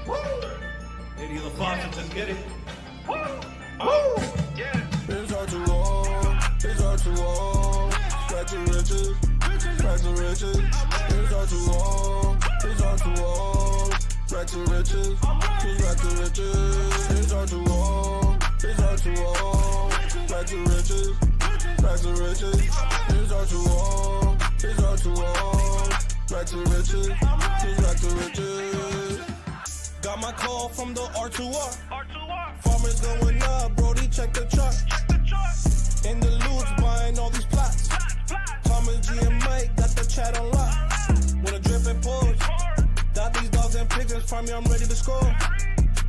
Lady of the faucets, let's get it. It's hard to walk, it's hard to walk. Back to riches, back to riches. It's hard to walk, it's hard to walk. Back to riches, back to riches. It's hard to walk, it's hard to walk. Back to riches, back to riches. It's hard to walk, it's hard to walk. Back to riches, back to riches. Got my call from the R2R. Farmers going up, Brody, check the chart. In the loots, buying all these plots. Thomas G and Mike got the chat on lock. With a drip and pause. Got these dogs and pigs, farm me, I'm ready to score.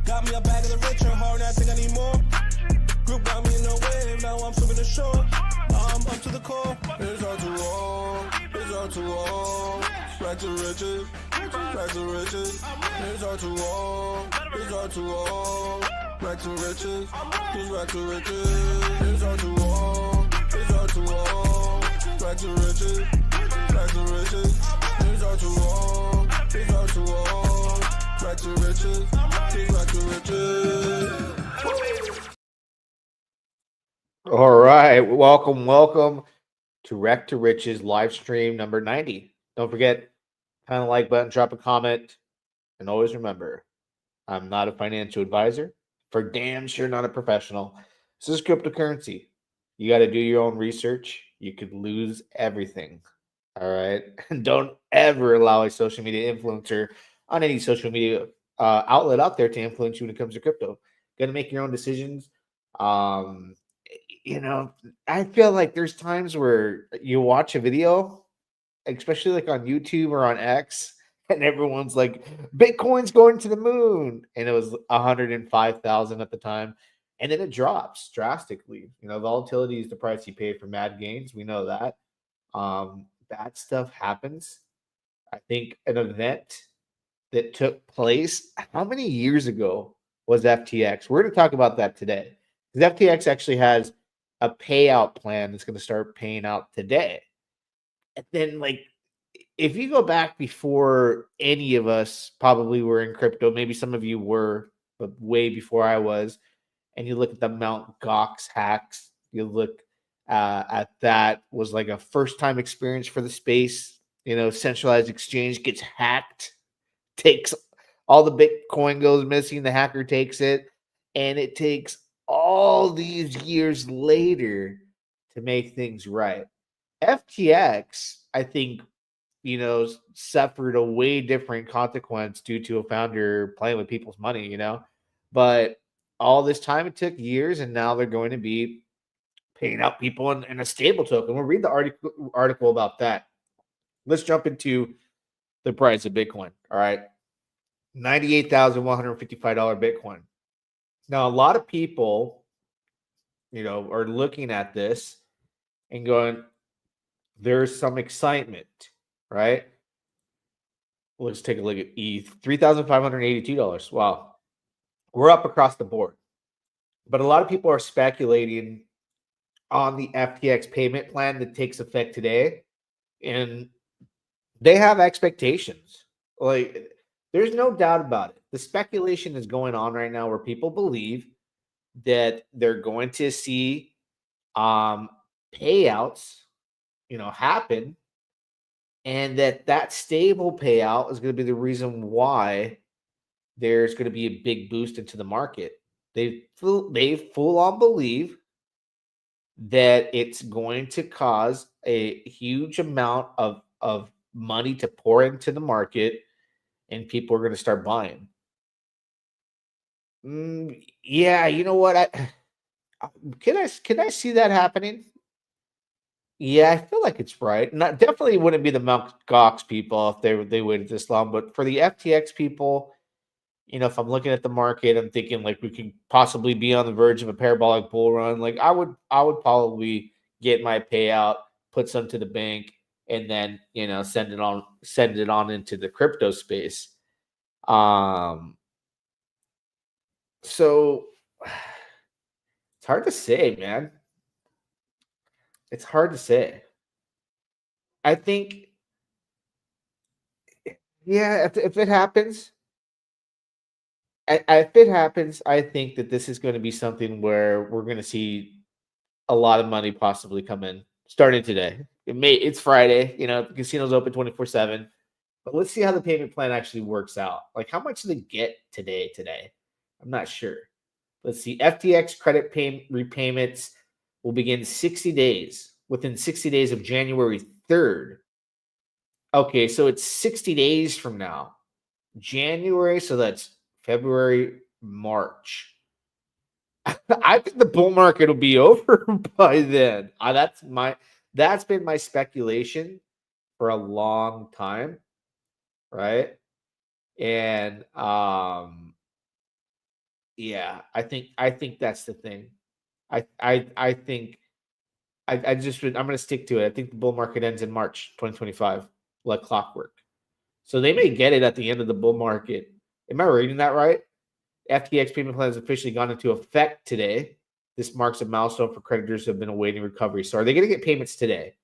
Got me a bag of the rich and hard, I think I need more. Group got me in the wave, now I'm swimming the shore. I'm up to the core. It's hard to walk, it's hard to walk. Back to riches, back to riches. It's hard to walk, it's hard to walk. Back to riches, back to riches. It's hard to walk, it's hard to walk. Back to riches, back to riches. It's hard to walk, it's hard to walk. Back to riches, back to riches. All right, welcome to Wreck to Riches live stream number 90. Don't forget, kind of like button, drop a comment, and always remember, I'm not a financial advisor. For damn sure not a professional. This is cryptocurrency. You got to do your own research. You could lose everything. All right. And don't ever allow a social media influencer on any social media outlet out there to influence you when it comes to crypto. Got to make your own decisions. I feel like there's times where you watch a video, especially like on YouTube or on X, and everyone's like, Bitcoin's going to the moon. And it was 105,000 at the time. And then it drops drastically. Volatility is the price you pay for mad gains. We know that. Bad stuff happens. I think an event that took place, how many years ago was FTX? We're going to talk about that today. Because FTX actually has a payout plan that's going to start paying out today. And then, if you go back before any of us probably were in crypto, maybe some of you were, but way before I was, and you look at the Mt. Gox hacks, you look at that was like a first-time experience for the space. Centralized exchange gets hacked, takes all the Bitcoin goes missing, the hacker takes it, and it takes all these years later to make things right. FTX, I think, suffered a way different consequence due to a founder playing with people's money, But all this time, it took years, and now they're going to be paying out people in a stable token. We'll read the article about that. Let's jump into the price of Bitcoin. All right. $98,155 Bitcoin. Now, a lot of people, are looking at this and going, there's some excitement, right? Let's take a look at ETH. $3,582. Wow. We're up across the board. But a lot of people are speculating on the FTX payment plan that takes effect today. And they have expectations. There's no doubt about it. The speculation is going on right now where people believe that they're going to see payouts, happen, and that stable payout is going to be the reason why there's going to be a big boost into the market. They full on believe that it's going to cause a huge amount of money to pour into the market, and people are going to start buying. Yeah, you know what? Can I see that happening? Yeah, I feel like it's right. Not definitely wouldn't be the Mt. Gox people if they waited this long, but for the FTX people, if I'm looking at the market, I'm thinking we could possibly be on the verge of a parabolic bull run. I would probably get my payout, put some to the bank, and then send it on into the crypto space. So it's hard to say, man. It's hard to say. I think, yeah, if it happens, if it happens, I think that this is going to be something where we're going to see a lot of money possibly come in starting today. It's Friday, the casino's open 24/7. But let's see how the payment plan actually works out. Like, how much do they get today? I'm not sure. Let's see. FTX credit repayments will begin 60 days, within 60 days of January 3rd. Okay, so it's 60 days from now. January, so that's February, March. I think the bull market will be over by then. That's been my speculation for a long time, right? And yeah, I think that's the thing. I think I'm gonna stick to it. I think the bull market ends in March 2025, like clockwork. So they may get it at the end of the bull market. Am I reading that right? FTX payment plan has officially gone into effect today. This marks a milestone for creditors who have been awaiting recovery. So are they going to get payments today?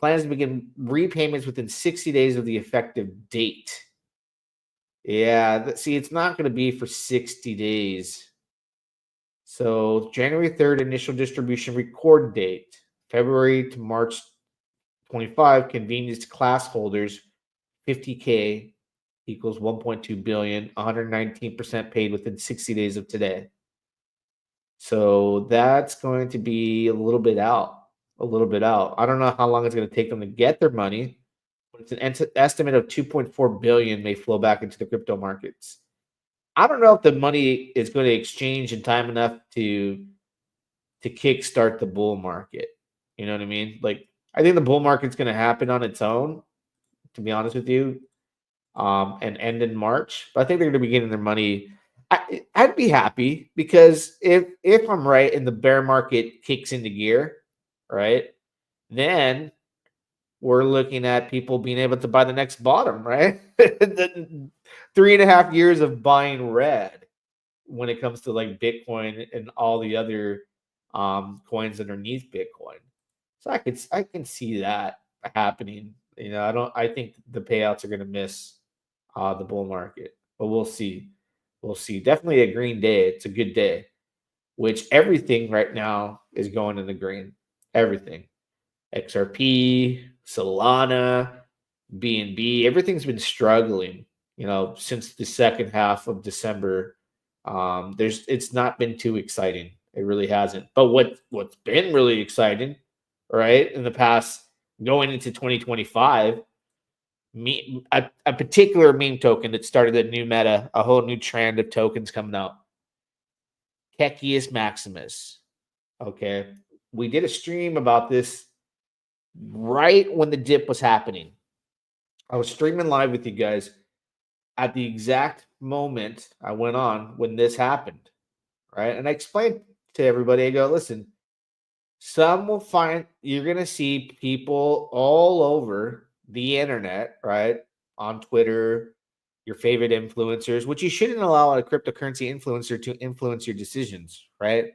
Plans to begin repayments within 60 days of the effective date. Yeah, see, it's not going to be for 60 days. So January 3rd, initial distribution record date. February to March 25, convenience class holders, 50K equals 1.2 billion, 119% paid within 60 days of today. So that's going to be a little bit out. I don't know how long it's going to take them to get their money, but it's an estimate of 2.4 billion may flow back into the crypto markets. I don't know if the money is going to exchange in time enough to kickstart the bull market. You know what I mean? Like, I think the bull market's going to happen on its own, to be honest with you, and end in March. But I think they're going to be getting their money. I'd be happy because if I'm right and the bear market kicks into gear, right, then we're looking at people being able to buy the next bottom, right? 3.5 years of buying red when it comes to like Bitcoin and all the other coins underneath Bitcoin. So I can see that happening. I think the payouts are going to miss the bull market, but we'll see. We'll see. Definitely a green day. It's a good day, which everything right now is going in the green. Everything. XRP, Solana, BNB, everything's been struggling, since the second half of December. It's not been too exciting. It really hasn't. But what's been really exciting, right, in the past going into 2025, a particular meme token that started a new meta, a whole new trend of tokens coming out. Kekius Maximus. Okay. We did a stream about this right when the dip was happening. I was streaming live with you guys at the exact moment I went on when this happened. Right. And I explained to everybody, I go, listen, some will find you're going to see people all over the internet, right? On Twitter, your favorite influencers, which you shouldn't allow a cryptocurrency influencer to influence your decisions, right?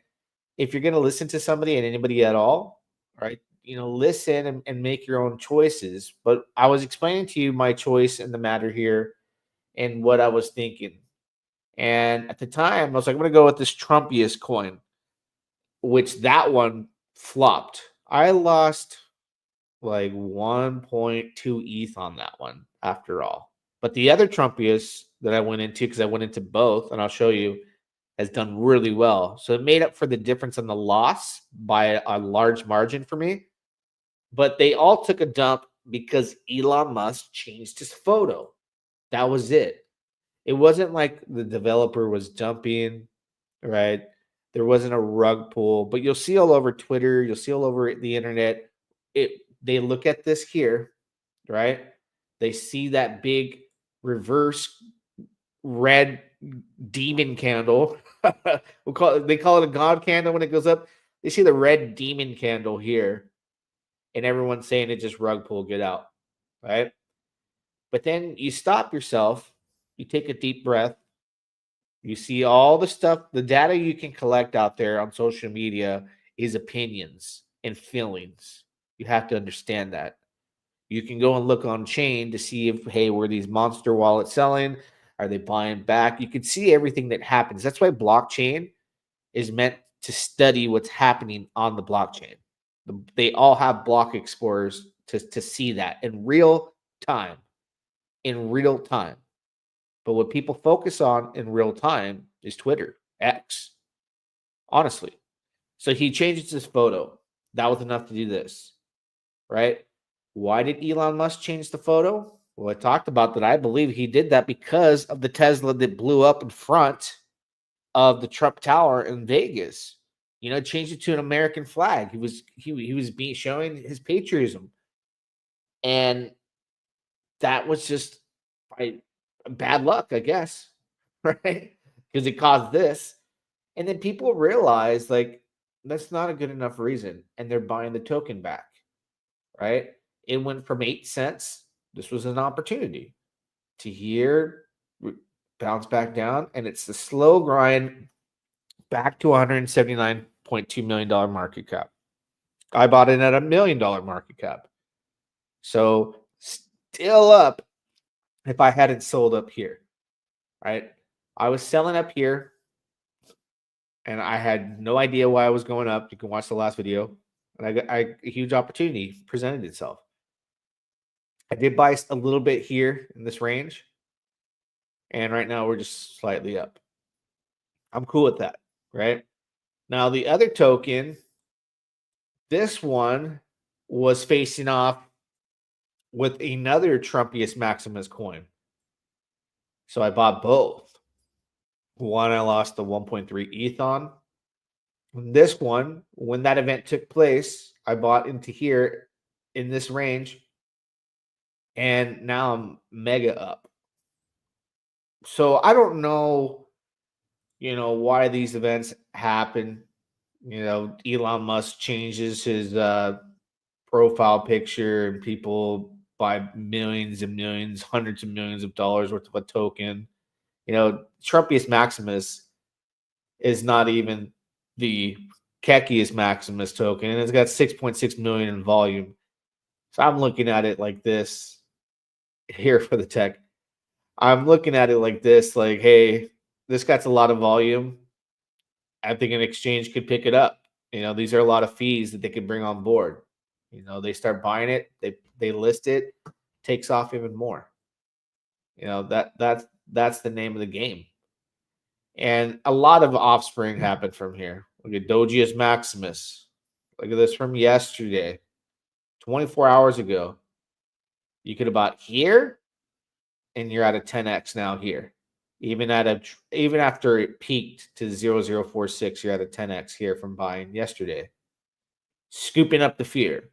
If you're going to listen to somebody and anybody at all, right, listen and make your own choices. But I was explaining to you my choice in the matter here and what I was thinking. And at the time, I was like, I'm going to go with this Trumpiest coin, which that one flopped. I lost like 1.2 ETH on that one after all. But the other Trumpiest that I went into, because I went into both, and I'll show you, has done really well. So it made up for the difference in the loss by a large margin for me. But they all took a dump because Elon Musk changed his photo. That was it. It wasn't like the developer was dumping, right? There wasn't a rug pull, but you'll see all over Twitter, you'll see all over the internet. They look at this here, right? They see that big reverse red demon candle. They call it a god candle when it goes up. They see the red demon candle here, and everyone's saying it just rug pull, get out, right? But then you stop yourself, you take a deep breath, you see all the stuff, the data you can collect out there on social media is opinions and feelings. You have to understand that. You can go and look on chain to see if, hey, were these monster wallets selling? Are they buying back? You can see everything that happens. That's why blockchain is meant to study what's happening on the blockchain. They all have block explorers to see that in real time. In real time. But what people focus on in real time is Twitter, X, honestly. So he changes his photo. That was enough to do this, right? Why did Elon Musk change the photo? Well, I talked about that. I believe he did that because of the Tesla that blew up in front of the Trump Tower in Vegas. You know, changed it to an American flag. He was showing his patriotism, and that was just bad luck, I guess, right? Because it caused this, and then people realize like that's not a good enough reason, and they're buying the token back, right? It went from 8 cents. This was an opportunity to here bounce back down, and it's the slow grind back to $179.2 million market cap. I bought it at $1 million market cap. So still up if I hadn't sold up here, right? I was selling up here and I had no idea why I was going up. You can watch the last video. And a huge opportunity presented itself. I did buy a little bit here in this range. And right now we're just slightly up. I'm cool with that, right? Now the other token, this one was facing off with another Trumpiest Maximus coin. So I bought both. One I lost the 1.3 ETH on. This one, when that event took place, I bought into here in this range. And now I'm mega up. So I don't know, why these events happen. Elon Musk changes his profile picture and people buy millions and millions, hundreds of millions of dollars worth of a token. Trumpiest Maximus is not even the Kekiest Maximus token, and it's got 6.6 million in volume. So I'm looking at it like this here for the tech. I'm looking at it like this, like, hey, this got a lot of volume. I think an exchange could pick it up. These are a lot of fees that they could bring on board. They start buying it, they list it, takes off even more. That's the name of the game. And a lot of offspring happened from here. Look at Dojius Maximus. Look at this from yesterday, 24 hours ago. You could have bought here, and you're at a 10x now here. Even after it peaked to 0046, you're at a 10x here from buying yesterday. Scooping up the fear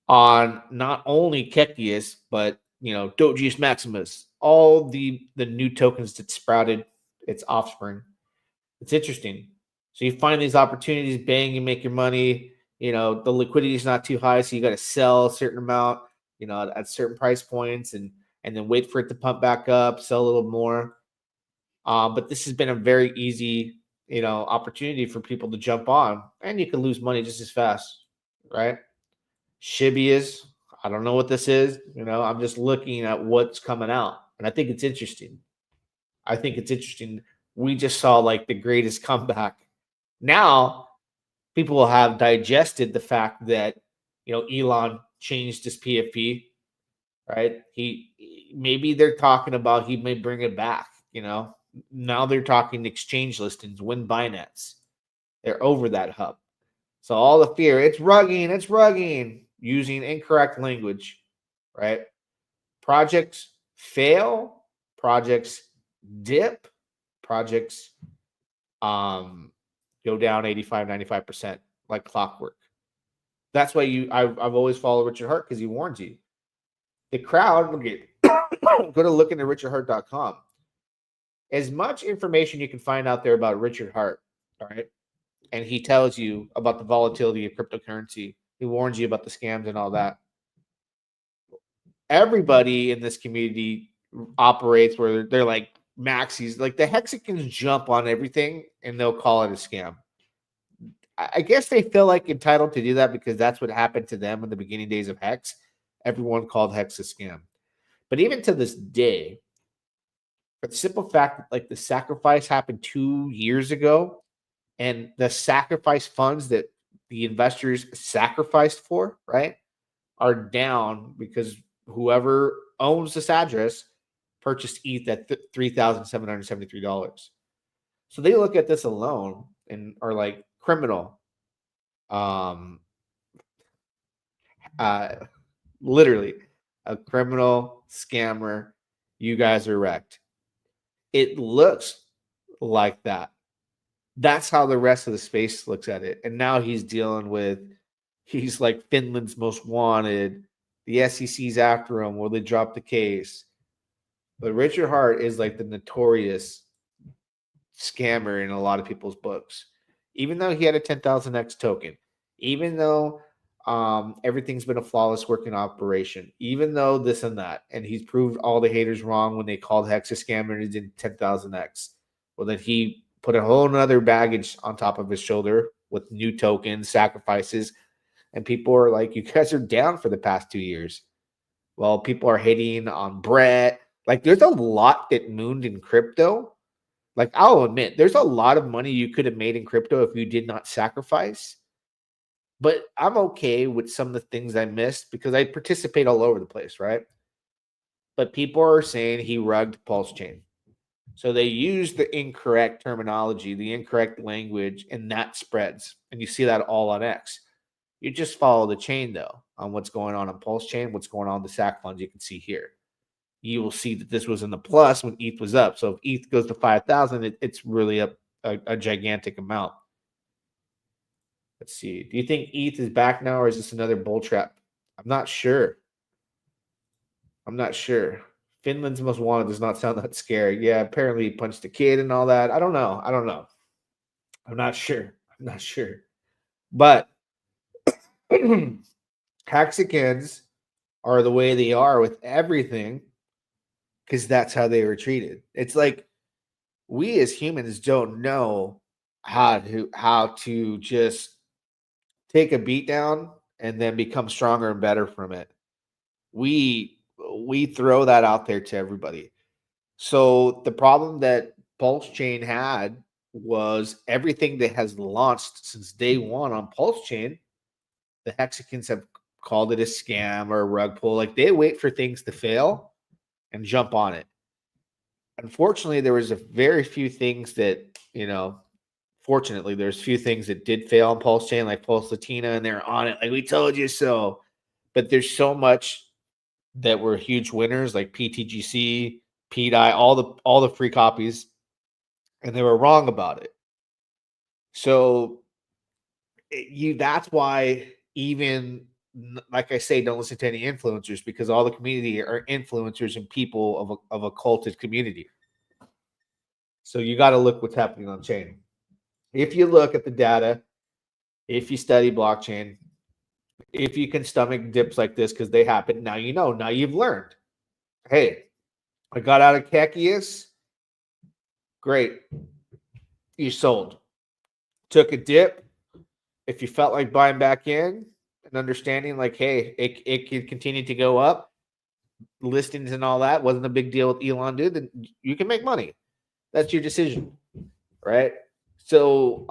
on not only Kekius, but Dojius Maximus, all the new tokens that sprouted its offspring. It's interesting. So you find these opportunities, bang, you make your money. The liquidity is not too high, so you got to sell a certain amount, at certain price points, and then wait for it to pump back up, sell a little more. But this has been a very easy, opportunity for people to jump on, and you can lose money just as fast, right? Shibby is, I don't know what this is. I'm just looking at what's coming out, and I think it's interesting. We just saw like the greatest comeback. Now people will have digested the fact that Elon changed his PFP, right? Maybe they're talking about he may bring it back. Now they're talking exchange listings, win Binance. They're over that hub. So all the fear, it's rugging, using incorrect language, right? Projects fail, projects dip, projects go down 85, 95% like clockwork. That's why I've always followed Richard Hart, because he warns you. The crowd, go to look into richardhart.com. As much information you can find out there about Richard Hart, all right? And he tells you about the volatility of cryptocurrency. He warns you about the scams and all that. Everybody in this community operates where they're like maxis. Like the Hexicans jump on everything and they'll call it a scam. I guess they feel like entitled to do that because that's what happened to them in the beginning days of Hex. Everyone called Hex a scam. But even to this day, But the simple fact that like the sacrifice happened 2 years ago, and the sacrifice funds that the investors sacrificed for, right, are down because whoever owns this address purchased ETH at $3,773. So they look at this alone and are like criminal. Um, uh, literally a criminal scammer. You guys are wrecked. It looks like that. That's how the rest of the space looks at it. And now he's dealing with, he's like Finland's most wanted. The SEC's after him. Will they drop the case? But Richard Hart is like the notorious scammer in a lot of people's books. Even though he had a 10,000x token, even though everything's been a flawless working operation, even though this and that, and he's proved all the haters wrong when they called Hex a scammer and he did 10,000x. Well, then he put a whole nother baggage on top of his shoulder with new tokens, sacrifices, and people are like, you guys are down for the past 2 years. Well, people are hating on Brett. Like, there's a lot that mooned in crypto. Like, I'll admit, there's a lot of money you could have made in crypto if you did not sacrifice. But I'm okay with some of the things I missed because I participate all over the place, right? But people are saying he rugged Pulse Chain. So they use the incorrect terminology, the incorrect language, and that spreads. And you see that all on X. You just follow the chain, though, on what's going on Pulse Chain, what's going on the SAC funds you can see here. You will see that this was in the plus when ETH was up. So if ETH goes to 5,000, it's really a gigantic amount. Let's see. Do you think ETH is back now, or is this another bull trap? I'm not sure. I'm not sure. Finland's most wanted does not sound that scary. Yeah, apparently he punched a kid and all that. I don't know. I'm not sure. But Hexicans are the way they are with everything because that's how they were treated. It's like we as humans don't know how to just take a beat down and then become stronger and better from it. We throw that out there to everybody. So the problem that Pulse Chain had was everything that has launched since day one on Pulse Chain, the Hexicans have called it a scam or a rug pull. Like they wait for things to fail and jump on it. Unfortunately, there was a very few things that, fortunately, there's few things that did fail on Pulse Chain, like Pulse Latina, and they're on it like we told you so. But there's so much that were huge winners, like PTGC, PDI, all the free copies, and they were wrong about it. So that's why, even like I say, don't listen to any influencers, because all the community are influencers and people of a culted community. So you got to look what's happening on chain. If you look at the data, if you study blockchain, if you can stomach dips like this, because they happen, now now you've learned. Hey, I got out of Kekius. Great. You sold. Took a dip. If you felt like buying back in and understanding like, hey, it could continue to go up, listings and all that wasn't a big deal with Elon, dude, then you can make money. That's your decision, right? So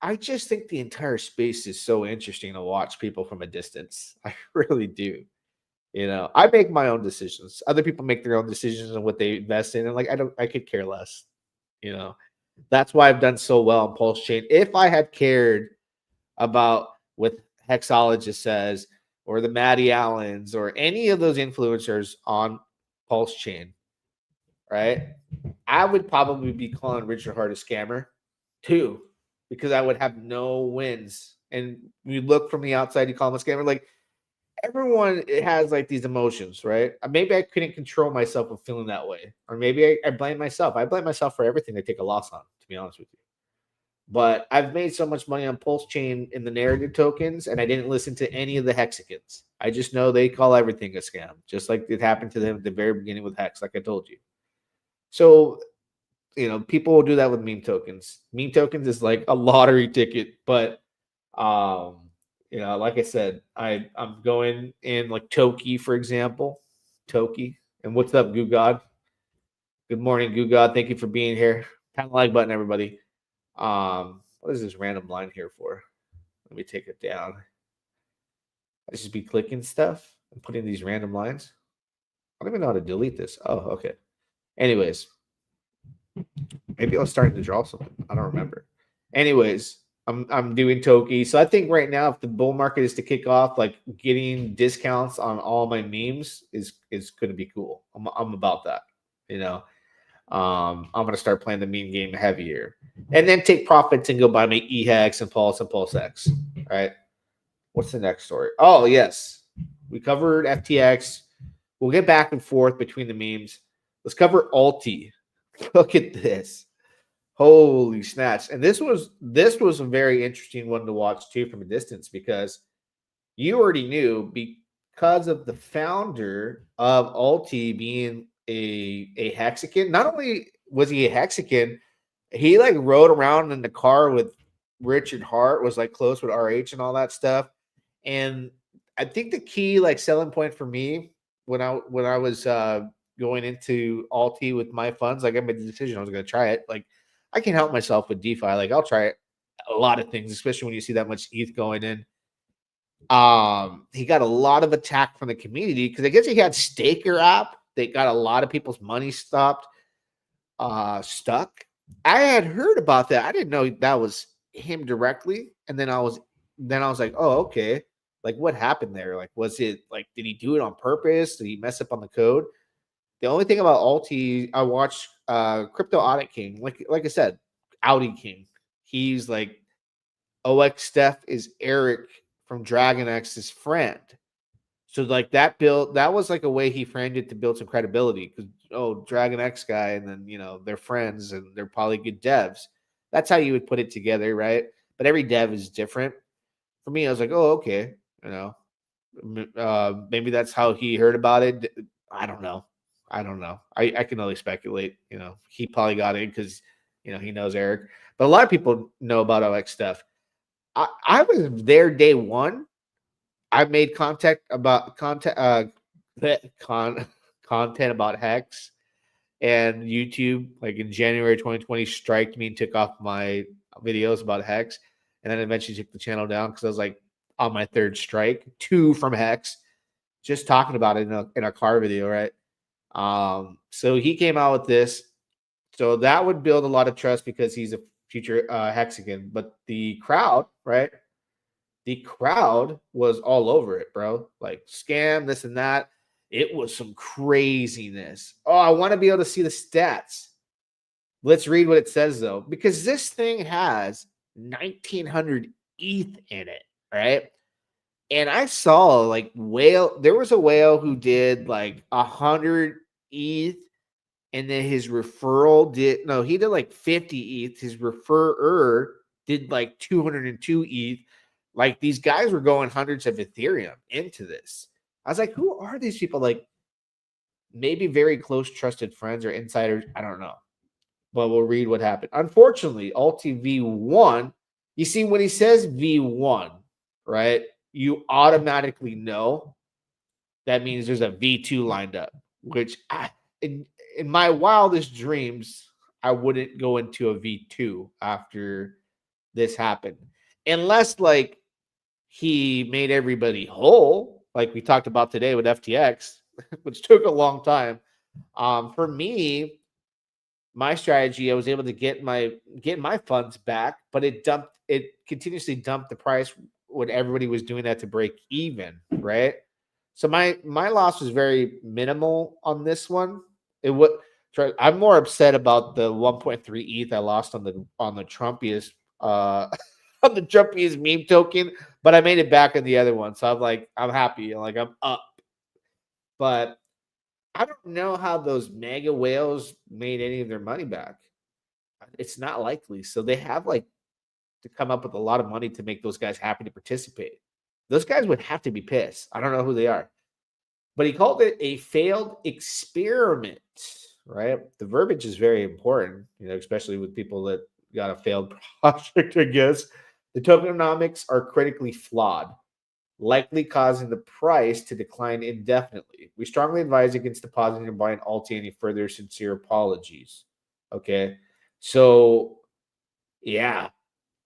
I just think the entire space is so interesting to watch people from a distance. I really do. I make my own decisions. Other people make their own decisions on what they invest in, and like I could care less. That's why I've done so well on Pulse Chain. If I had cared about what Hexologist says, or the Maddie Allens, or any of those influencers on Pulse Chain, right, I would probably be calling Richard Hart a scammer too, because I would have no wins. And you look from the outside, you call him a scammer. Like, everyone has like these emotions, right? Maybe I couldn't control myself of feeling that way. Or maybe I blame myself. I blame myself for everything I take a loss on, to be honest with you. But I've made so much money on Pulse Chain in the narrative tokens, and I didn't listen to any of the Hexicans. I just know they call everything a scam, just like it happened to them at the very beginning with Hex, like I told you. So, people will do that with meme tokens. Meme tokens is like a lottery ticket, but like I said, I'm going in like Toki, for example. Toki. And what's up, Goo God? Good morning, Goo God. Thank you for being here. Pat the like button, everybody. What is this random line here for? Let me take it down. I just be clicking stuff and putting these random lines. I don't even know how to delete this. Oh, okay. Anyways, maybe I was starting to draw something. I don't remember. Anyways, I'm doing Toki. So I think right now, if the bull market is to kick off, like getting discounts on all my memes is going to be cool. I'm about that. You know, I'm going to start playing the meme game heavier, and then take profits and go buy my EHEX and Pulse X. Right. What's the next story? Oh yes, we covered FTX. We'll get back and forth between the memes. Let's cover Ulti. Look at this. Holy snatch. And this was a very interesting one to watch too from a distance, because you already knew, because of the founder of Ulti being a Hexican. Not only was he a Hexican, he like rode around in the car with Richard Hart, was like close with RH and all that stuff. And I think the key like selling point for me when I was going into Ulti with my funds, like I made the decision I was going to try it. Like I can help myself with DeFi. Like I'll try it, a lot of things, especially when you see that much ETH going in. He got a lot of attack from the community because I guess he had Staker app. They got a lot of people's money stuck. I had heard about that. I didn't know that was him directly. And then I was like, oh, okay. Like what happened there? Like, was it like, did he do it on purpose? Did he mess up on the code? The only thing about Ulti, I watched Crypto Audit King. Like I said, Audi King. He's like OX Steph is Eric from Dragon X's friend. So like that was like a way he framed it to build some credibility, because Dragon X guy, and then they're friends and they're probably good devs. That's how you would put it together, right? But every dev is different. For me, I was like, oh, okay, maybe that's how he heard about it. I don't know. I can only speculate. He probably got in because he knows Eric. But a lot of people know about OX stuff. I was there day one. I made content about content about Hex, and YouTube like in January 2020 striked me and took off my videos about Hex, and then eventually took the channel down because I was like on my third strike, 2 from Hex, just talking about it in a car video, right? So he came out with this, so that would build a lot of trust because he's a future Hexican, but the crowd, right? The crowd was all over it, bro. Like scam, this and that. It was some craziness. Oh, I want to be able to see the stats. Let's read what it says though, because this thing has 1,900 ETH in it, right? And I saw like there was a whale who did like 100 ETH, and then his referral he did like 50 ETH. His referrer did like 202 ETH. Like these guys were going hundreds of Ethereum into this. I was like, who are these people? Like maybe very close, trusted friends or insiders. I don't know. But we'll read what happened. Unfortunately, Ulti V1, you see, when he says V1, right, you automatically know that means there's a V2 lined up, which in my wildest dreams, I wouldn't go into a V2 after this happened. Unless like he made everybody whole, like we talked about today with FTX, which took a long time. For me, my strategy, I was able to get my funds back, but it continuously dumped the price when everybody was doing that to break even, right? So my loss was very minimal on this one. I'm more upset about the 1.3 ETH I lost on the Trumpiest on the Trumpiest meme token, but I made it back in the other one. So I'm happy. Like I'm up. But I don't know how those mega whales made any of their money back. It's not likely. So they have like to come up with a lot of money to make those guys happy to participate. Those guys would have to be pissed. I don't know who they are. But he called it a failed experiment, right? The verbiage is very important, especially with people that got a failed project, I guess. The tokenomics are critically flawed. likely causing the price to decline indefinitely. We strongly advise against depositing or buying Ulti any further. Sincere apologies. Okay. So yeah,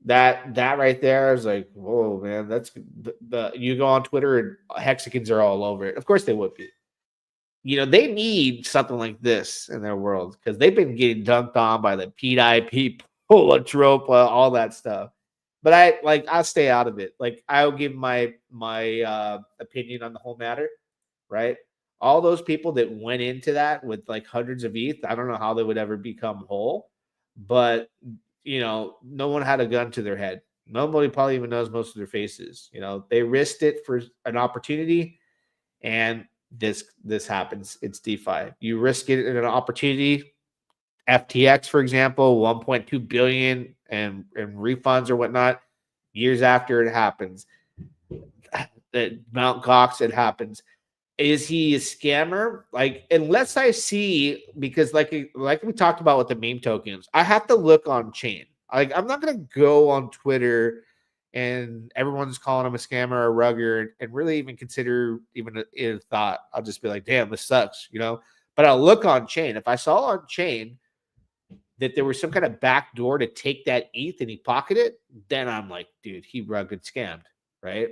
that right there is like, whoa, man, that's the you go on Twitter and Hexicans are all over it. Of course they would be. They need something like this in their world because they've been getting dunked on by the PIP, Polatropa, all that stuff. But I'll stay out of it. Like I'll give my opinion on the whole matter, right? All those people that went into that with like hundreds of ETH, I don't know how they would ever become whole, but no one had a gun to their head. Nobody probably even knows most of their faces. They risked it for an opportunity, and this happens. It's DeFi. You risk it in an opportunity. FTX, for example, 1.2 billion and refunds or whatnot. Years after it happens, at Mount Gox, it happens. Is he a scammer? Like, unless I see, because like we talked about with the meme tokens, I have to look on chain. Like, I'm not gonna go on Twitter and everyone's calling him a scammer or a rugger and really even consider even a thought. I'll just be like, damn, this sucks, But I'll look on chain. If I saw on chain that there was some kind of back door to take that ETH and he pocketed it, then I'm like, dude, he rugged scammed, right?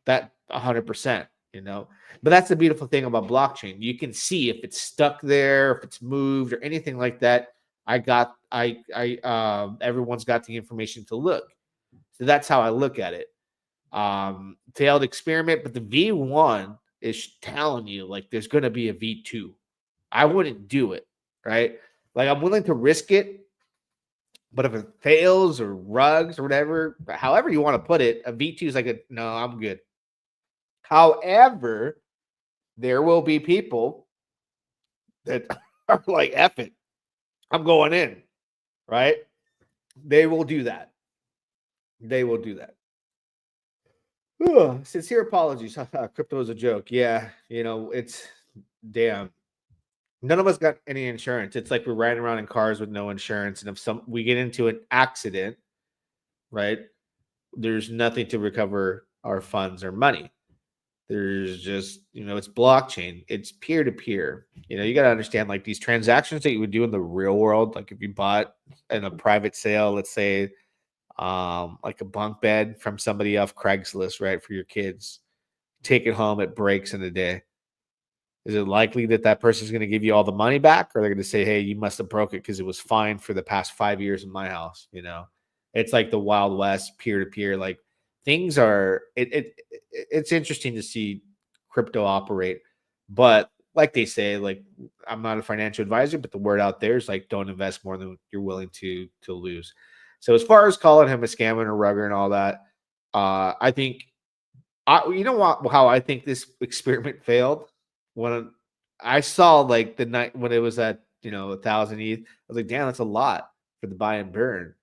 That 100%, But that's the beautiful thing about blockchain. You can see if it's stuck there, if it's moved or anything like that. Everyone's got the information to look. So that's how I look at it. Failed experiment, but the V1 is telling you like there's going to be a V2. I wouldn't do it, right? Like I'm willing to risk it, but if it fails or rugs or whatever, however you want to put it, a V2 is like no, I'm good. However, there will be people that are like, F it, I'm going in, right? They will do that. They will do that. Sincere apologies. Crypto is a joke. Yeah, it's damn. None of us got any insurance. It's like we're riding around in cars with no insurance, and if we get into an accident, right? There's nothing to recover our funds or money. There's just, it's blockchain. It's peer to peer. You got to understand like these transactions that you would do in the real world. Like if you bought in a private sale, let's say, like a bunk bed from somebody off Craigslist, right? For your kids, take it home. It breaks in a day. Is it likely that that person's going to give you all the money back, or they're going to say, "Hey, you must have broke it because it was fine for the past 5 years in my house"? It's like the Wild West, peer to peer. Like things are. It's interesting to see crypto operate, but like they say, like I'm not a financial advisor, but the word out there is like don't invest more than you're willing to lose. So as far as calling him a scammer and a rugger and all that, I think, you know what? How I think this experiment failed when I saw like the night when it was at 1,000 ETH. I was like, damn, that's a lot for the buy and burn.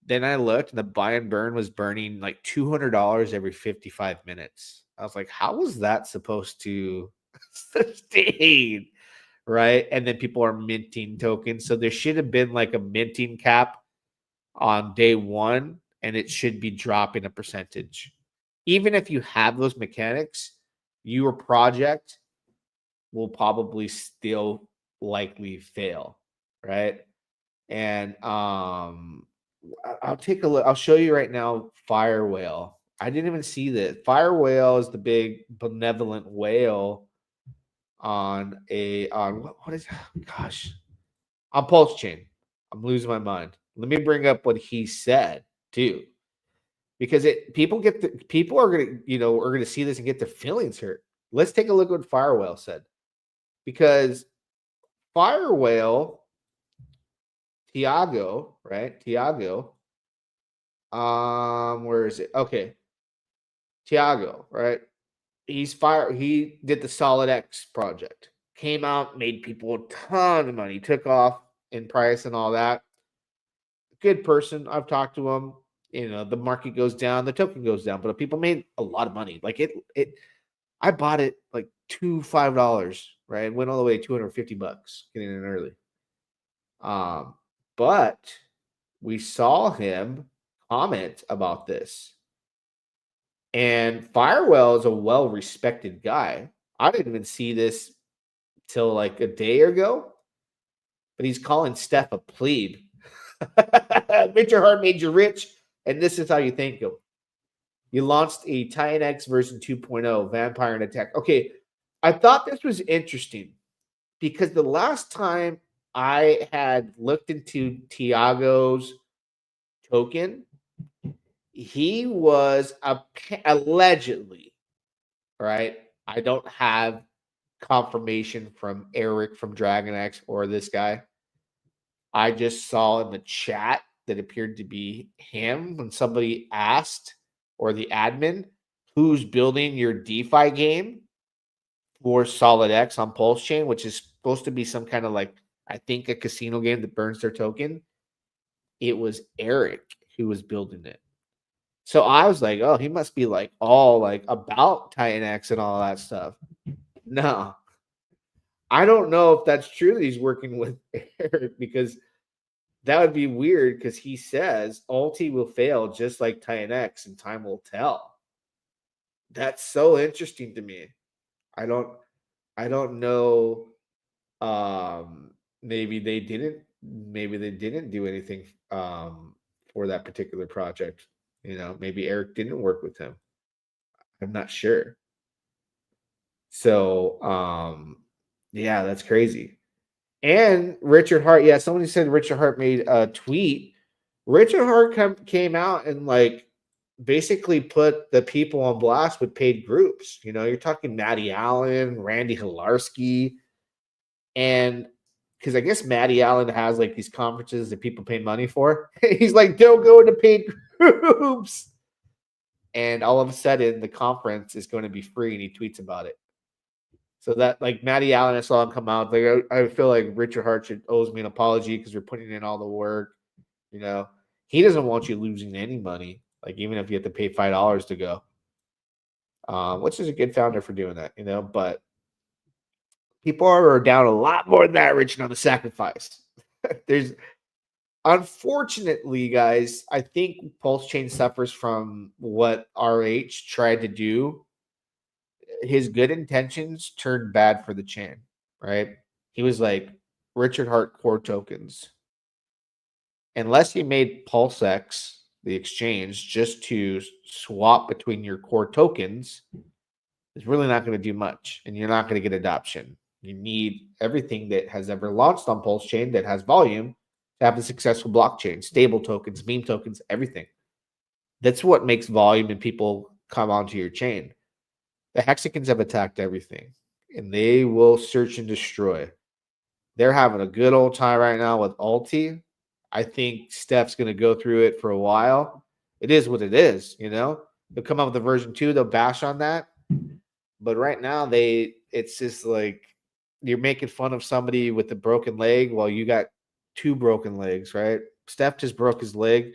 Then I looked, and the buy and burn was burning like $200 every 55 minutes. I was like, how was that supposed to sustain? Right? And then people are minting tokens, so there should have been like a minting cap on day one, and it should be dropping a percentage. Even if you have those mechanics, your project will probably still likely fail, right? And I'll take a look. I'll show you right now. Fire whale. I didn't even see that. Fire whale is the big benevolent whale on what is, gosh, on Pulse Chain. I'm losing my mind. Let me bring up what he said too, because people are gonna see this and get their feelings hurt. Let's take a look at what Fire whale said, because Fire whale Tiago, right? Tiago, where is it? Okay, Tiago, right? He did the Solid X project. Came out, made people a ton of money, took off in price and all that. Good person. I've talked to him. The market goes down, the token goes down, but people made a lot of money. Like I bought it like $5, right? It went all the way to $250 getting in early. But we saw him comment about this. And Firewell is a well-respected guy. I didn't even see this till like a day ago, but he's calling Steph a plebe. Richard Hart made you rich, and this is how you thank him. You launched a Titan X version 2.0, Vampire and Attack. Okay, I thought this was interesting because the last time I had looked into Tiago's token, he was allegedly, right? I don't have confirmation from Eric from Dragon X or this guy. I just saw in the chat that appeared to be him when somebody asked, or the admin, who's building your DeFi game for Solid X on Pulse Chain, which is supposed to be some kind of like, I think, a casino game that burns their token. It was Eric who was building it. So I was like, oh, he must be like all like about Titan X and all that stuff. No, I don't know if that's true that he's working with Eric, because that would be weird, because he says Ulti will fail just like Titan X and time will tell. That's so interesting to me. I don't know. Maybe they didn't do anything for that particular project. Maybe Eric didn't work with him. I'm not sure. So yeah, that's crazy. And Richard Hart, yeah, somebody said Richard Hart made a tweet. Richard Hart came out and like basically put the people on blast with paid groups. You're talking Matty Allen, Randy Hilarski, and because I guess Matty Allen has like these conferences that people pay money for. He's like, don't go into paid groups. And all of a sudden, the conference is going to be free, and he tweets about it. So that, like, Matty Allen, I saw him come out. Like, I feel like Richard Hart owes me an apology because we're putting in all the work. He doesn't want you losing any money. Like, even if you have to pay $5 to go, which is a good founder for doing that. But people are down a lot more than that, Rich, on the sacrifice. There's, unfortunately, guys, I think Pulse Chain suffers from what RH tried to do. His good intentions turned bad for the chain, right? He was like, Richard Hart core tokens. Unless you made PulseX, the exchange, just to swap between your core tokens, it's really not going to do much, and you're not going to get adoption. You need everything that has ever launched on Pulse Chain that has volume to have a successful blockchain, stable tokens, meme tokens, everything. That's what makes volume and people come onto your chain. The Hexicans have attacked everything, and they will search and destroy. They're having a good old time right now with Ulti. I think Steph's going to go through it for a while. It is what it is, They'll come up with a version 2. They'll bash on that. But right now, it's just like you're making fun of somebody with a broken leg while you got 2 broken legs, right? Steph just broke his leg,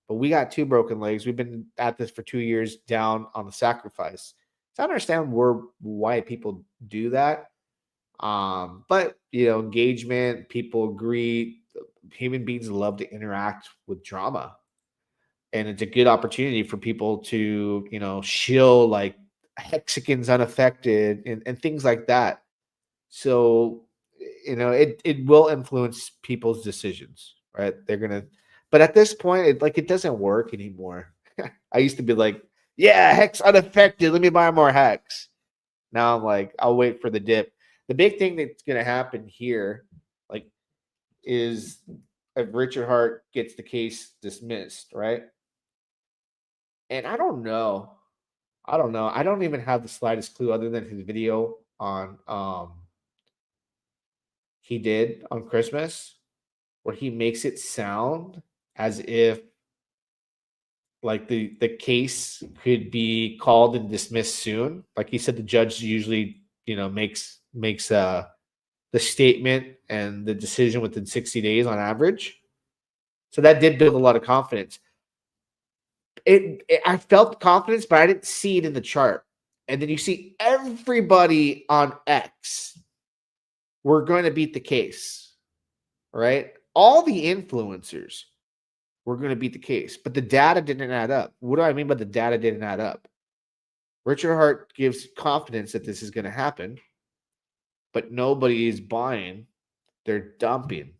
but we got 2 broken legs. We've been at this for 2 years down on the sacrifice. So I understand why people do that. But engagement, people agree. Human beings love to interact with drama. And it's a good opportunity for people to, shill like Hexicans unaffected and things like that. So, it will influence people's decisions, right? But at this point, it doesn't work anymore. I used to be like, yeah, Hex unaffected. Let me buy more Hex. Now I'm like, I'll wait for the dip. The big thing that's going to happen here, like, is if Richard Hart gets the case dismissed, right? And I don't know. I don't even have the slightest clue other than his video on he did on Christmas, where he makes it sound as if like the case could be called and dismissed soon. Like he said, the judge usually makes the statement and the decision within 60 days on average. So that did build a lot of confidence. I felt confidence, but I didn't see it in the chart. And then you see everybody on X, we're going to beat the case, right? All the influencers were going to beat the case, but the data didn't add up. What do I mean by the data didn't add up? Richard Hart gives confidence that this is going to happen, but nobody is buying. They're dumping.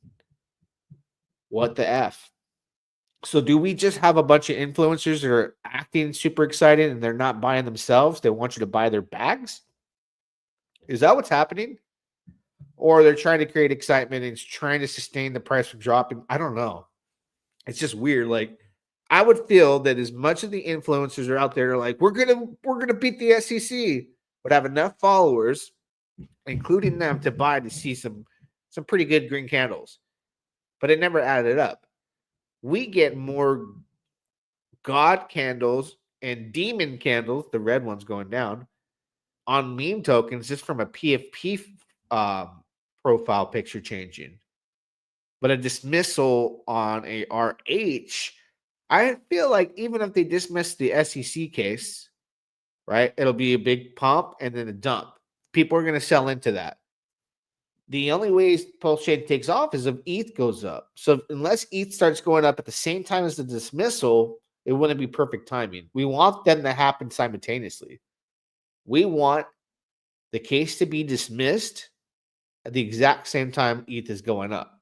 What the F? So do we just have a bunch of influencers that are acting super excited and they're not buying themselves? They want you to buy their bags? Is that what's happening? Or they're trying to create excitement and it's trying to sustain the price from dropping? I don't know. It's just weird. Like, I would feel that as much of the influencers are out there like, we're gonna beat the SEC, but have enough followers, including them, to buy to see some pretty good green candles. But it never added up. We get more God candles and demon candles, the red ones going down, on meme tokens just from a PFP profile picture changing. But a dismissal on a RH, I feel like even if they dismiss the SEC case, right, it'll be a big pump and then a dump. People are going to sell into that. The only way Pulse Chain takes off is if ETH goes up. So unless ETH starts going up at the same time as the dismissal, it wouldn't be perfect timing. We want them to happen simultaneously. We want the case to be dismissed at the exact same time ETH is going up.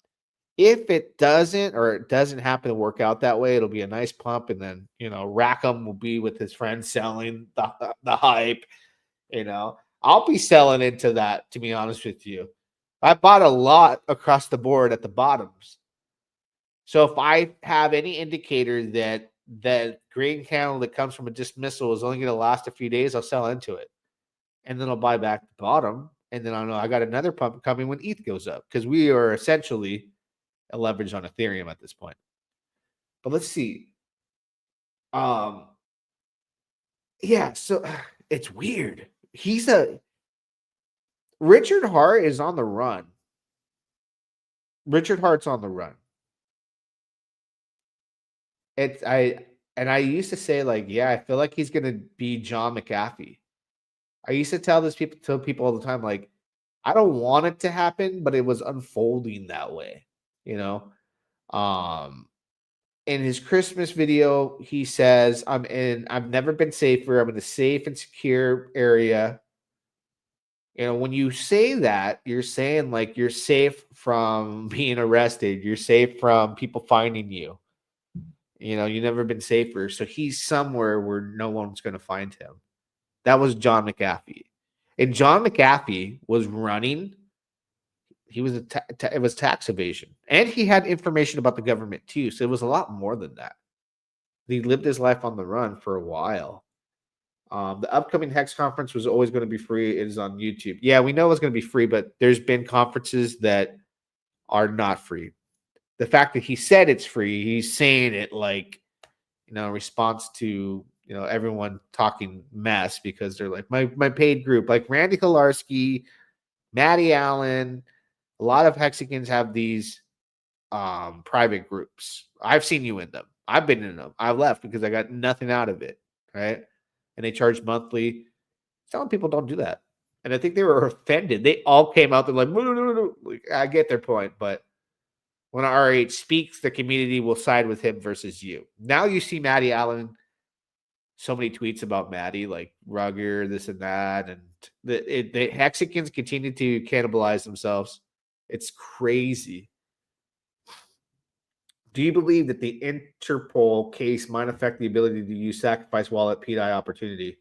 If it doesn't, or it doesn't happen to work out that way, it'll be a nice pump, and then Rackham will be with his friends selling the hype. I'll be selling into that, to be honest with you. I bought a lot across the board at the bottoms. So if I have any indicator that green candle that comes from a dismissal is only going to last a few days, I'll sell into it. And then I'll buy back the bottom. And then I know I got another pump coming when ETH goes up, because we are essentially a leverage on Ethereum at this point. But let's see. Yeah, so it's weird. Richard Hart is on the run. Richard Hart's on the run. I used to say, like, yeah, I feel like he's gonna be John McAfee. I used to tell people all the time, like, I don't want it to happen, but it was unfolding that way, In his Christmas video, he says, I've never been safer. I'm in a safe and secure area. When you say that, you're saying, like, you're safe from being arrested. You're safe from people finding you. You've never been safer. So he's somewhere where no one's going to find him. That was John McAfee. And John McAfee was running. It was tax evasion. And he had information about the government too. So it was a lot more than that. He lived his life on the run for a while. The upcoming Hex conference was always going to be free. It is on YouTube. Yeah, we know it's going to be free, but there's been conferences that are not free. The fact that he said it's free, he's saying it like, in response to, everyone talking mess, because they're like, my paid group, like Randy Kolarski, Matty Allen, a lot of Hexicans have these private groups. I've seen you in them. I've been in them. I left because I got nothing out of it, right? And they charge monthly. Some people don't do that. And I think they were offended. They all came out. They're like, no. I get their point. But when RH speaks, the community will side with him versus you. Now you see Matty Allen, so many tweets about Matty, like Rugger, this and that. And the Hexicans continue to cannibalize themselves. It's crazy. Do you believe that the Interpol case might affect the ability to use Sacrifice Wallet PDI opportunity?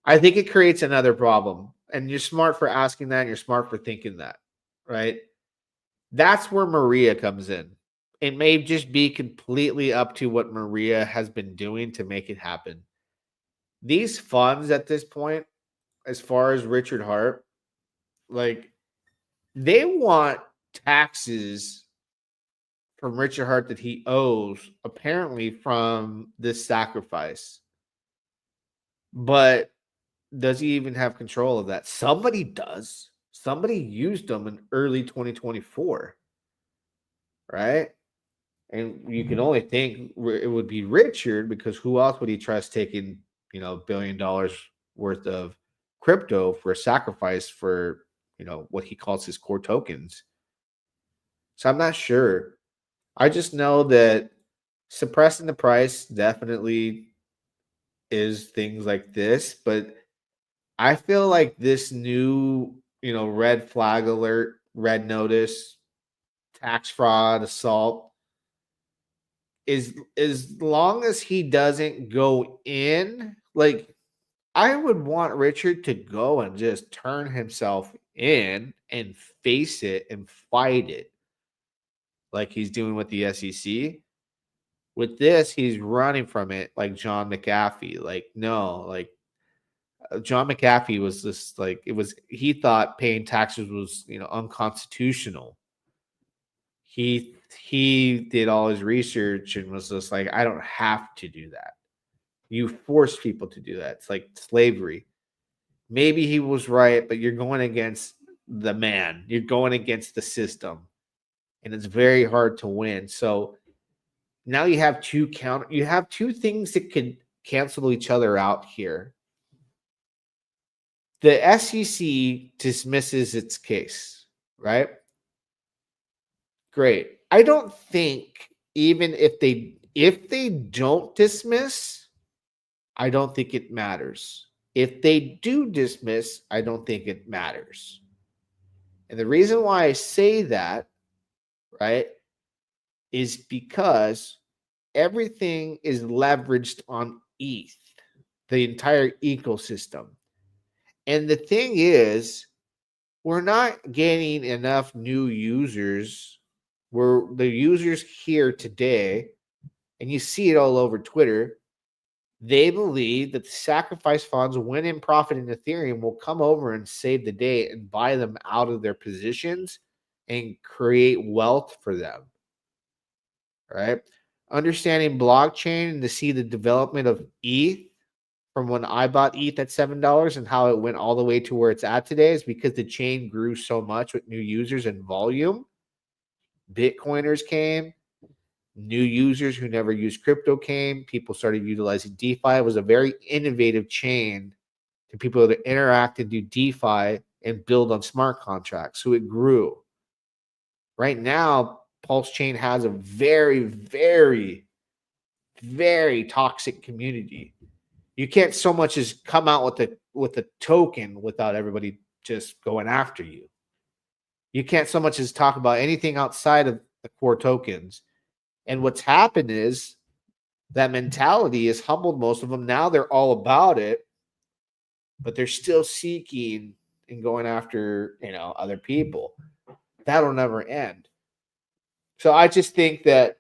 I think it creates another problem. And you're smart for asking that. And you're smart for thinking that, right? That's where Maria comes in. It may just be completely up to what Maria has been doing to make it happen. These funds at this point, as far as Richard Hart, like, they want taxes from Richard Hart that he owes, apparently, from this sacrifice. But does he even have control of that? Somebody does. Somebody used them in early 2024, right? And you can only think it would be Richard, because who else would he trust taking, $1 billion worth of crypto for a sacrifice for, what he calls his core tokens? So I'm not sure. I just know that suppressing the price definitely is things like this, but I feel like this new, red flag alert, red notice, tax fraud, assault is as long as he doesn't go in, like I would want Richard to go and just turn himself in and face it and fight it like he's doing with the SEC. With this, he's running from it like John McAfee. Like, no, like John McAfee was just like he thought paying taxes was, unconstitutional. He did all his research and was just like, I don't have to do that. You force people to do that. It's like slavery. Maybe he was right, but you're going against the man. You're going against the system. And it's very hard to win. So now you have two things that could cancel each other out here. The SEC dismisses its case, right? Great. I don't think even if they don't dismiss, I don't think it matters. If they do dismiss, I don't think it matters. And the reason why I say that, right, is because everything is leveraged on ETH, the entire ecosystem. And the thing is, we're not getting enough new users. We're the users here today, and you see it all over Twitter. They believe that the sacrifice funds, when in profit in Ethereum, will come over and save the day and buy them out of their positions and create wealth for them. Right? Understanding blockchain and to see the development of ETH from when I bought ETH at $7 and how it went all the way to where it's at today is because the chain grew so much with new users and volume. Bitcoiners came, new users who never used crypto came, people started utilizing DeFi. It was a very innovative chain to people to interact and do DeFi and build on smart contracts. So it grew. Right now, Pulse Chain has a very, very, very toxic community. You can't so much as come out with a token without everybody just going after you. You can't so much as talk about anything outside of the core tokens. And what's happened is that mentality has humbled most of them. Now they're all about it, but they're still seeking and going after, other people. That'll never end. So I just think that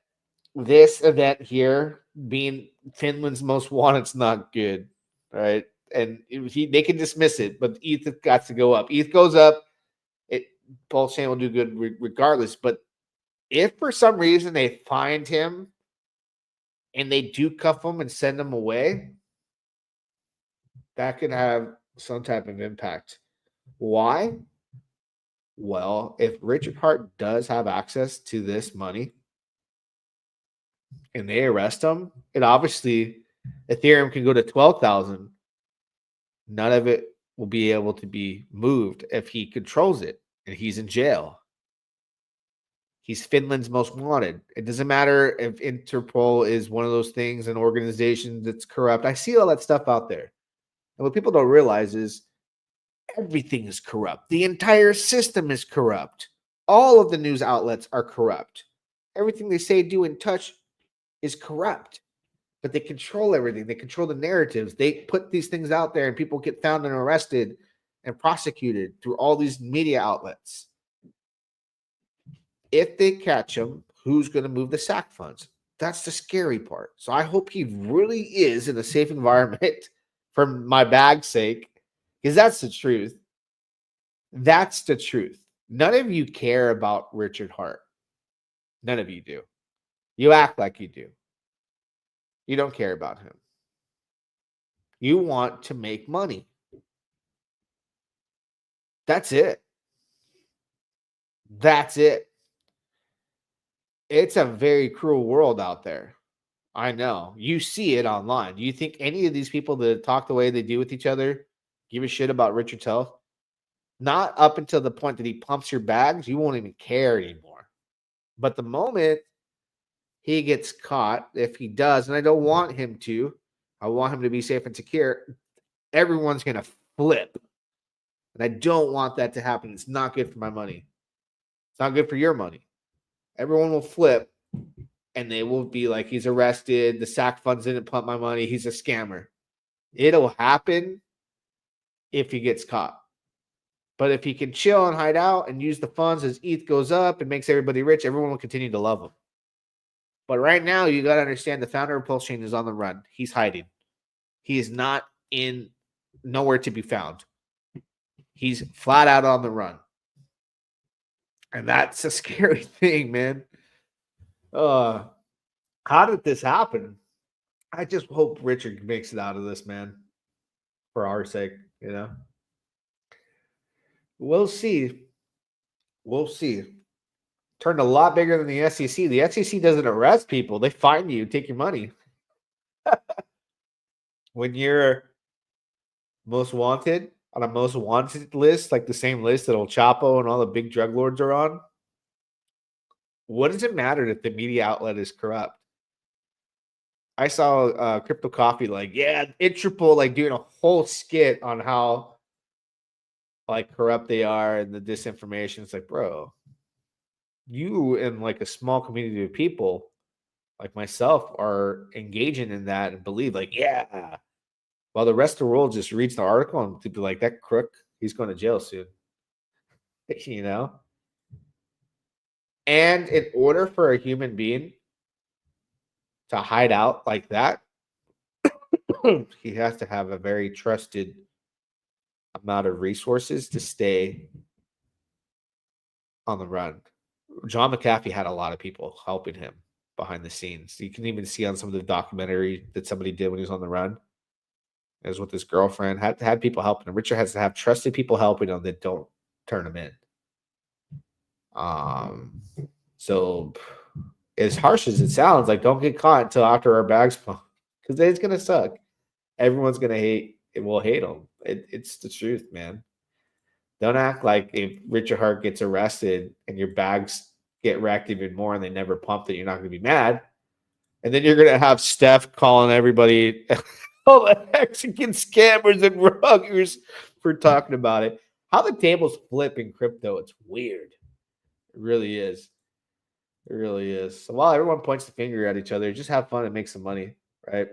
this event here, being Finland's most wanted's not good, right? And they can dismiss it, but ETH got to go up. ETH goes up, Pulse Chain will do good regardless. But if for some reason they find him and they do cuff him and send him away, that could have some type of impact. Why? Well, if Richard Hart does have access to this money and they arrest him, and obviously Ethereum can go to 12,000, none of it will be able to be moved if he controls it and he's in jail. He's Finland's most wanted. It doesn't matter if Interpol is one of those things, an organization that's corrupt. I see all that stuff out there. And what people don't realize is everything is corrupt. The entire system is corrupt. All of the news outlets are corrupt. Everything they say, do, and touch is corrupt. But they control everything. They control the narratives. They put these things out there and people get found and arrested and prosecuted through all these media outlets. If they catch him, who's going to move the SAC funds? That's the scary part. So I hope he really is in a safe environment for my bag's sake, because that's the truth. That's the truth. None of you care about Richard Hart. None of you do. You act like you do. You don't care about him. You want to make money. That's it. That's it. It's a very cruel world out there. I know. You see it online. Do you think any of these people that talk the way they do with each other give a shit about Richard's health? Not up until the point that he pumps your bags, you won't even care anymore. But the moment he gets caught, if he does, and I don't want him to, I want him to be safe and secure. Everyone's going to flip. And I don't want that to happen. It's not good for my money. It's not good for your money. Everyone will flip and they will be like, he's arrested. The SAC funds didn't pump my money. He's a scammer. It'll happen if he gets caught. But if he can chill and hide out and use the funds as ETH goes up and makes everybody rich, everyone will continue to love him. But right now, you got to understand the founder of Pulse Chain is on the run. He's hiding. He is not nowhere to be found. He's flat out on the run. And that's a scary thing, man. How did this happen? I just hope Richard makes it out of this, man. For our sake, you know. We'll see. We'll see. Turned a lot bigger than the SEC. The SEC doesn't arrest people. They fine you, take your money. When you're most wanted on a most wanted list, like the same list that El Chapo and all the big drug lords are on, what does it matter if the media outlet is corrupt? I saw Crypto Coffee Interpol like doing a whole skit on how like corrupt they are and the disinformation. It's like, bro, you and like a small community of people like myself are engaging in that and believe like, yeah. While the rest of the world just reads the article and to be like, that crook, he's going to jail soon. You know? And in order for a human being to hide out like that, he has to have a very trusted amount of resources to stay on the run. John McAfee had a lot of people helping him behind the scenes. You can even see on some of the documentary that somebody did when he was on the run. It was with his girlfriend. Had people helping him. Richard has to have trusted people helping him that don't turn him in. So as harsh as it sounds, like don't get caught until after our bags fall, because it's gonna suck. Everyone's gonna hate. It will hate him. It's the truth, man. Don't act like if Richard Hart gets arrested and your bags get wrecked even more and they never pumped it, you're not gonna be mad. And then you're gonna have Steph calling everybody all the Mexican scammers and ruggers for talking about it. How the tables flip in crypto, it's weird. It really is. It really is. So while everyone points the finger at each other, just have fun and make some money, right?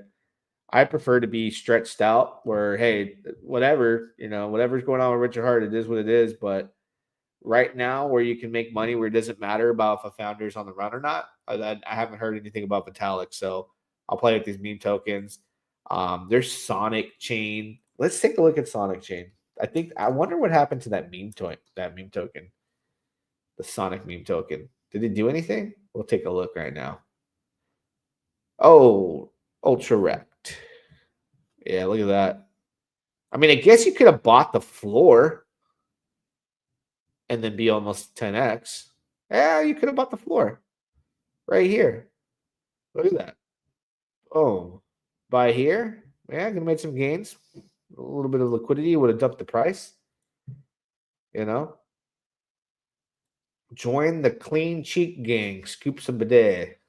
I prefer to be stretched out where, hey, whatever, whatever's going on with Richard Hart, it is what it is. But right now where you can make money where it doesn't matter about if a founder's on the run or not, I haven't heard anything about Vitalik. So I'll play with these meme tokens. There's Sonic Chain. Let's take a look at Sonic Chain. I wonder what happened to that meme token. The Sonic meme token. Did it do anything? We'll take a look right now. Oh, Ultra Wrecked. Yeah, look at that. I mean, I guess you could have bought the floor and then be almost 10x. Yeah, you could have bought the floor right here. Look at that. Oh, buy here. Yeah, gonna make some gains. A little bit of liquidity would have dumped the price. Join the clean cheek gang. Scoop some bidet.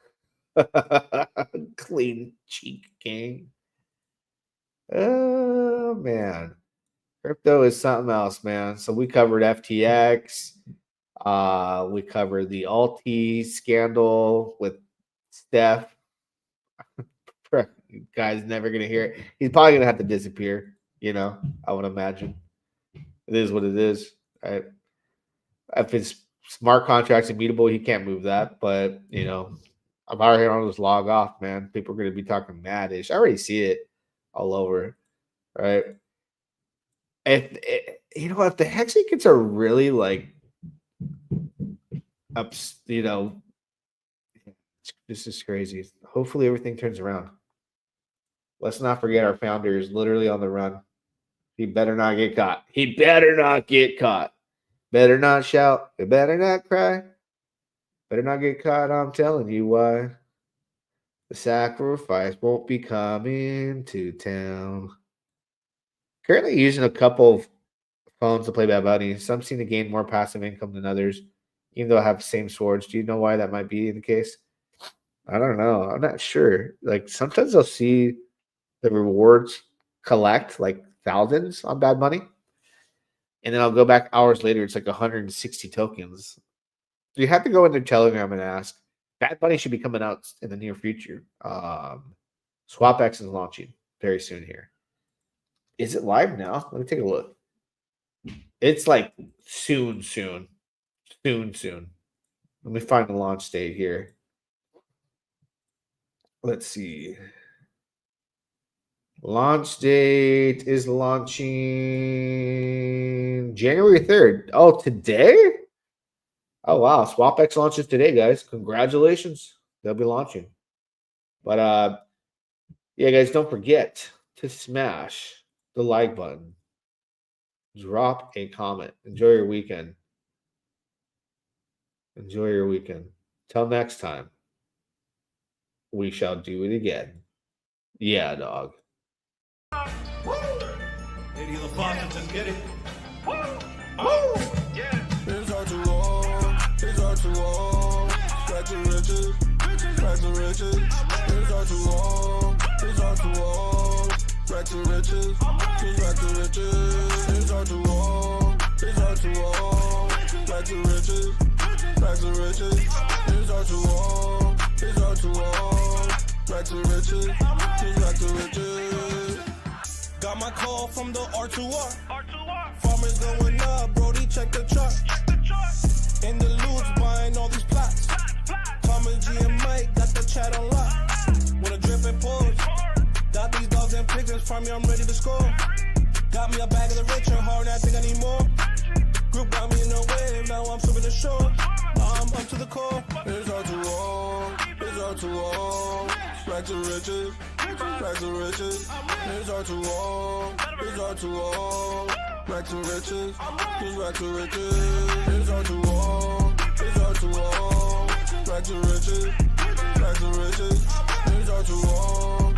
Clean cheek gang. Oh man, crypto is something else, man. So we covered FTX. We covered the Ulti scandal with Steph. Guy's never gonna hear it. He's probably gonna have to disappear. I would imagine. It is what it is. Right? If it's smart contracts immutable, he can't move that. But I'm already on this log off, man. People are gonna be talking mad-ish. I already see it all over, right? If the hexagons are really like up, this is crazy. Hopefully everything turns around. Let's not forget our founder is literally on the run. He better not get caught. He better not get caught. Better not shout. He better not cry. Better not get caught. I'm telling you why. The sacrifice won't be coming to town. Currently using a couple of phones to play Bad Bunny. Some seem to gain more passive income than others, even though I have the same swords. Do you know why that might be the case? I don't know. I'm not sure. Like sometimes I'll see the rewards collect like thousands on Bad Money. And then I'll go back hours later, it's like 160 tokens. So you have to go into Telegram and ask. Bad Bunny should be coming out in the near future. SwapX is launching very soon here. Is it live now? Let me take a look. It's like soon. Let me find the launch date here. Let's see. Launch date is launching January 3rd. Oh, today? Oh, wow. SwapX launches today, guys. Congratulations. They'll be launching. But, yeah, guys, don't forget to smash the like button. Drop a comment. Enjoy your weekend. Enjoy your weekend. Till next time, we shall do it again. Yeah, dog. Lady of the Fox, just get it. It's R2R. Back to riches. Back to riches. It's R2R. Back to riches. Back to riches. It's R2R. Back to riches. Back to riches. It's R2R. Back to riches. Back to riches. Got my call from the R2R. Farmers going up, Brody, check the chart. In the loops, buying all these plots. Thomas G and Mike got the chat on lock. With a drip and pause. Got these dogs and pigs, farm me, I'm ready to score. Got me a bag of the rich and hard, I think I need more. Group got me in the wave, now I'm swimming the shore. Now I'm up to the core. It's R2R. Back to riches. Back to riches. It's R2R. Back to riches. Back to riches. It's R2R. Back to riches. Back to riches. It's R2R.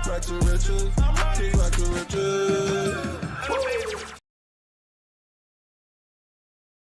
Back to riches. Back to riches.